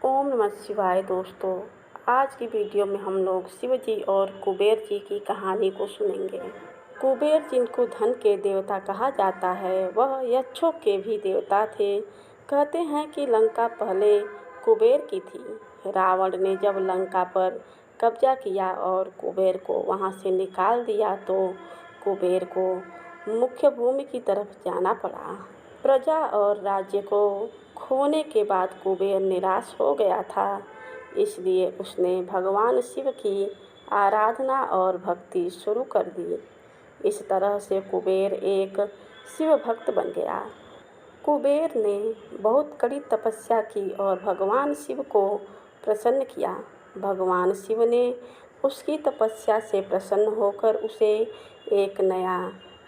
ओम नमः शिवाय। दोस्तों, आज की वीडियो में हम लोग शिव जी और कुबेर जी की कहानी को सुनेंगे। कुबेर जिनको धन के देवता कहा जाता है, वह यक्षों के भी देवता थे। कहते हैं कि लंका पहले कुबेर की थी। रावण ने जब लंका पर कब्जा किया और कुबेर को वहां से निकाल दिया तो कुबेर को मुख्य भूमि की तरफ जाना पड़ा। प्रजा और राज्य को खोने के बाद कुबेर निराश हो गया था, इसलिए उसने भगवान शिव की आराधना और भक्ति शुरू कर दी। इस तरह से कुबेर एक शिव भक्त बन गया। कुबेर ने बहुत कड़ी तपस्या की और भगवान शिव को प्रसन्न किया। भगवान शिव ने उसकी तपस्या से प्रसन्न होकर उसे एक नया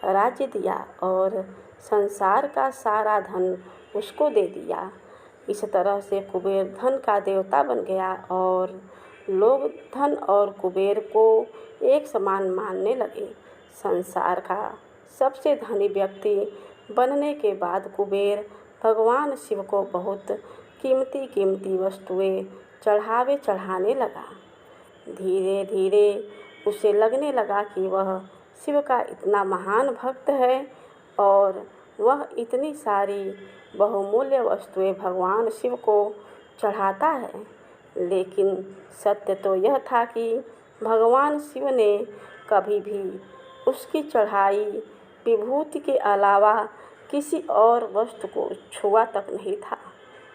राज्य दिया और संसार का सारा धन उसको दे दिया। इस तरह से कुबेर धन का देवता बन गया और लोग धन और कुबेर को एक समान मानने लगे। संसार का सबसे धनी व्यक्ति बनने के बाद कुबेर भगवान शिव को बहुत कीमती कीमती वस्तुएं चढ़ाने लगा। धीरे धीरे उसे लगने लगा कि वह शिव का इतना महान भक्त है और वह इतनी सारी बहुमूल्य वस्तुएं भगवान शिव को चढ़ाता है। लेकिन सत्य तो यह था कि भगवान शिव ने कभी भी उसकी चढ़ाई विभूति के अलावा किसी और वस्तु को छुआ तक नहीं था।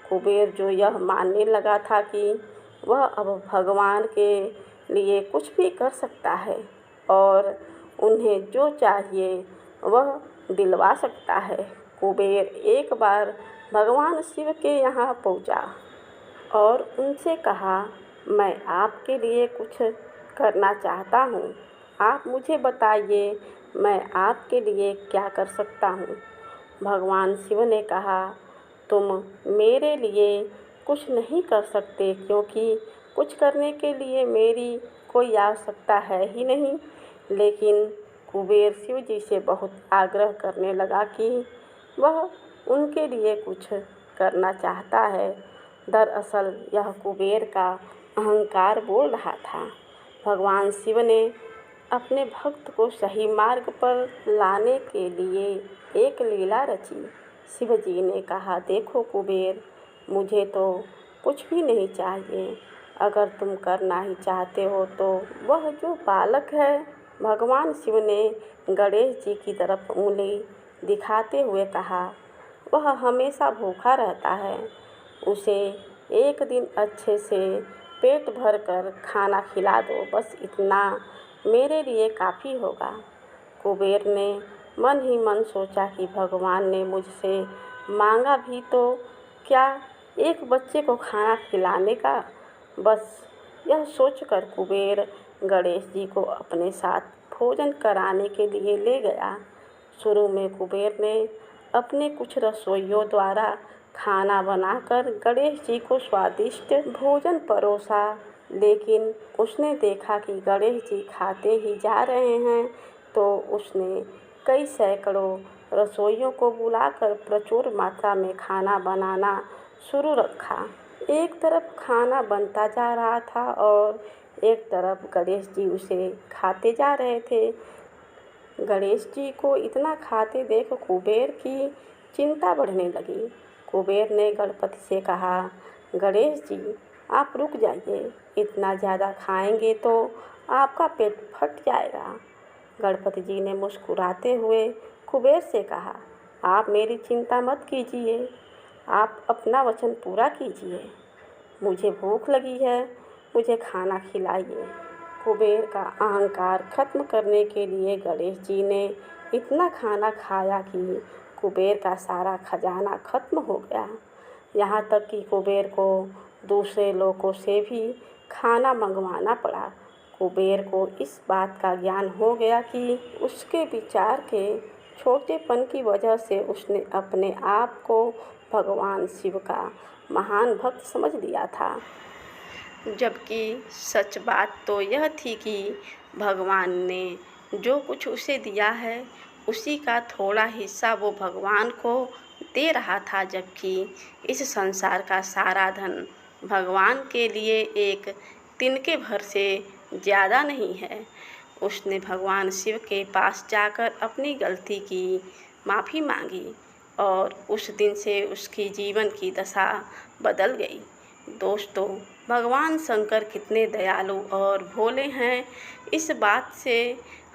कुबेर जो यह मानने लगा था कि वह अब भगवान के लिए कुछ भी कर सकता है और उन्हें जो चाहिए वह दिलवा सकता है। कुबेर एक बार भगवान शिव के यहाँ पहुँचा और उनसे कहा, मैं आपके लिए कुछ करना चाहता हूँ। आप मुझे बताइए, मैं आपके लिए क्या कर सकता हूँ। भगवान शिव ने कहा, तुम मेरे लिए कुछ नहीं कर सकते क्योंकि कुछ करने के लिए मेरी कोई आवश्यकता है ही नहीं। लेकिन कुबेर शिव जी से बहुत आग्रह करने लगा कि वह उनके लिए कुछ करना चाहता है। दरअसल यह कुबेर का अहंकार बोल रहा था। भगवान शिव ने अपने भक्त को सही मार्ग पर लाने के लिए एक लीला रची। शिव जी ने कहा, देखो कुबेर, मुझे तो कुछ भी नहीं चाहिए। अगर तुम करना ही चाहते हो तो वह जो बालक है, भगवान शिव ने गणेश जी की तरफ उंगली दिखाते हुए कहा, वह हमेशा भूखा रहता है। उसे एक दिन अच्छे से पेट भर कर खाना खिला दो, बस इतना मेरे लिए काफ़ी होगा। कुबेर ने मन ही मन सोचा कि भगवान ने मुझसे मांगा भी तो क्या, एक बच्चे को खाना खिलाने का। बस यह सोचकर कुबेर गणेश जी को अपने साथ भोजन कराने के लिए ले गया। शुरू में कुबेर ने अपने कुछ रसोइयों द्वारा खाना बनाकर गणेश जी को स्वादिष्ट भोजन परोसा, लेकिन उसने देखा कि गणेश जी खाते ही जा रहे हैं तो उसने कई सैकड़ों रसोइयों को बुलाकर प्रचुर मात्रा में खाना बनाना शुरू रखा। एक तरफ खाना बनता जा रहा था और एक तरफ गणेश जी उसे खाते जा रहे थे। गणेश जी को इतना खाते देख कुबेर की चिंता बढ़ने लगी। कुबेर ने गणपति से कहा, गणेश जी, आप रुक जाइए, इतना ज़्यादा खाएंगे तो आपका पेट फट जाएगा। गणपति जी ने मुस्कुराते हुए कुबेर से कहा, आप मेरी चिंता मत कीजिए, आप अपना वचन पूरा कीजिए। मुझे भूख लगी है, मुझे खाना खिलाइए। कुबेर का अहंकार खत्म करने के लिए गणेश जी ने इतना खाना खाया कि कुबेर का सारा खजाना खत्म हो गया। यहाँ तक कि कुबेर को दूसरे लोगों से भी खाना मंगवाना पड़ा। कुबेर को इस बात का ज्ञान हो गया कि उसके विचार के छोटेपन की वजह से उसने अपने आप को भगवान शिव का महान भक्त समझ लिया था। जबकि सच बात तो यह थी कि भगवान ने जो कुछ उसे दिया है उसी का थोड़ा हिस्सा वो भगवान को दे रहा था, जबकि इस संसार का सारा धन भगवान के लिए एक तिनके भर से ज़्यादा नहीं है। उसने भगवान शिव के पास जाकर अपनी गलती की माफ़ी मांगी और उस दिन से उसकी जीवन की दशा बदल गई। दोस्तों, भगवान शंकर कितने दयालु और भोले हैं, इस बात से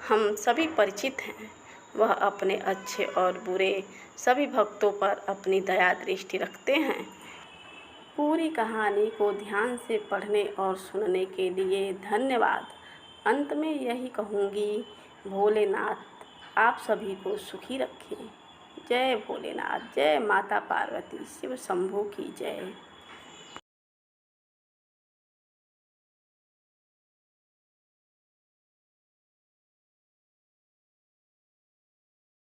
हम सभी परिचित हैं। वह अपने अच्छे और बुरे सभी भक्तों पर अपनी दया दृष्टि रखते हैं। पूरी कहानी को ध्यान से पढ़ने और सुनने के लिए धन्यवाद। अंत में यही कहूँगी, भोलेनाथ आप सभी को सुखी रखें। जय भोलेनाथ, जय माता पार्वती, शिव शंभू की जय।